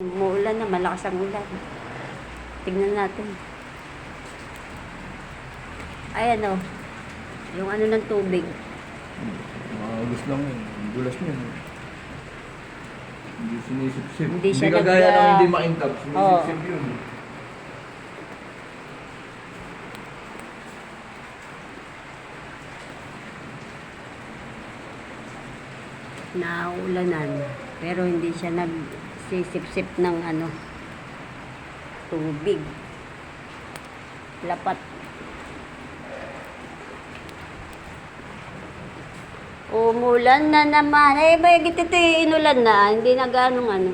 Umuulan na, malakas ang ulan. Tignan natin. Ayan o. Yung ano ng tubig. Maagos lang yun. Ang dulas niya. Hindi sinisip-sip. Hindi siya kagaya ng hindi makintab. Sinisip-sip yun. Naulanan. Pero hindi siya nagsisip-sip ng ano, tubig. Lapat. Umulan na naman. Eh, bagit ito inulan na. Hindi na ganong ano.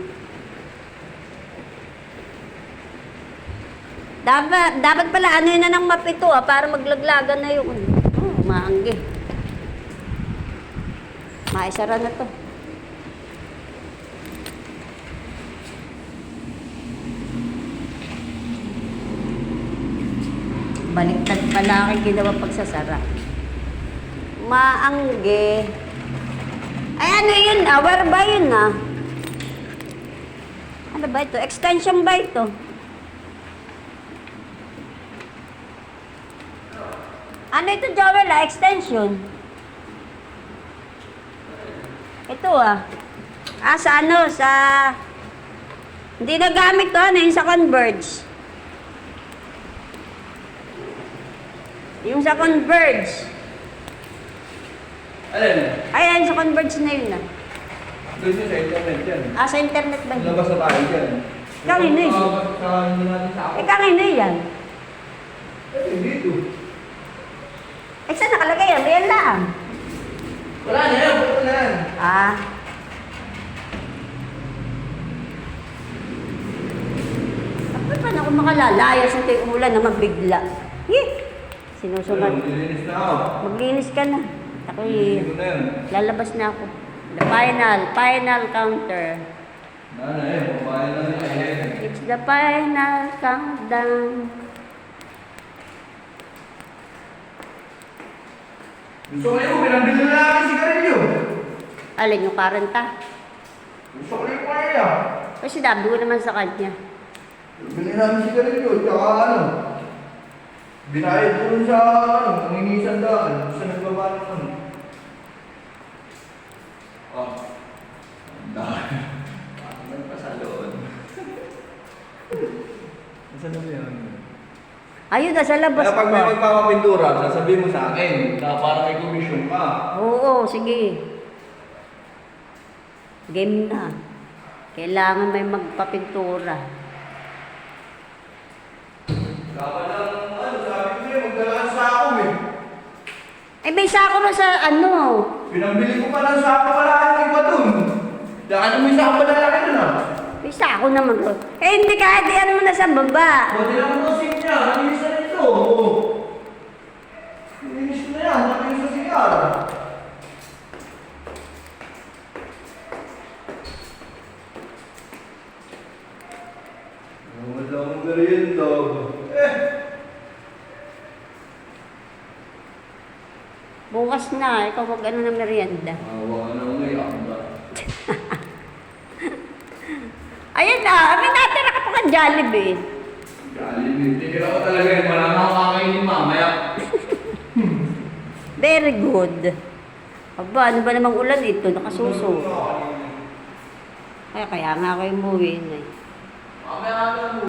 Dapat pala ano yun na ng map ito para maglaglagan na yung ano. Oh, maanggi. Maisara na to. Baliktad pala aking ginawa pagsasara. Maangge. Ay, ano yun? Where ba yun Ano ba ito? Extension ba ito? Ano ito, Joel? Extension. Ito sa ano? Sa... Hindi na gamit to. Ano yung sa Converge? Yung sa Converge. Alin? Ayan, sa Converge na yun Doon yun sa internet yan. sa internet ba yun? Labas na tayo dyan. Kanino yun? Hindi natin sa ako. Kanino yan? Dito. Saan nakalagay yan? Real lang. Wala na yan. Wala na yan. Paano ako makalalaya sa ito umulan naman bigla? Sinusunod. Maglinis na ako. Maglinis ka na. Ako'y Maglinis na yan. lalabas na ako. The final counter. Papayan na niya It's the final countdown. Gusto ko yung pinabili na natin sigarilyo. Alin yung karenta? Gusto ko yung kaya. Kasi sinabi ko naman sa kanya. Bili namin sigarilyo. Tsaka ano. Binayad ko rin sa nangingisan daan. Sa nagbaba ng ano. Ang dahil. Nagpasaloon. Nasaan na ba yan? Ayun, nasa labas Kaya pag may ko. magpapapintura, sasabihin mo sa akin, para may komisyon ka. Oo, sige. Game na. Kailangan may magpapintura. Dapat lang, sabi ko sa'yo, magdala sa ako Eh, may sako na sa ano. Pinambili ko pa ng sako pala yung iba dun. Dahil may sako pa lalaki dun May sako naman ko. Eh, hindi kahit yan mo na sa baba. Pwede lang mo sing niya, nalinis na ito. Nalinis na yan, nalinis na sigar. Wala akong merienda. Bukas na, ikaw mag-ano ng merienda. Awa ka na umayak ba? Ayan may natira ka pa ka Jollibee. Galing, tinira ko talaga yung malamang kakainin mamaya. Very good. Aba, ano ba namang ulan ito? Nakasuso. Kaya nga ako umuwi na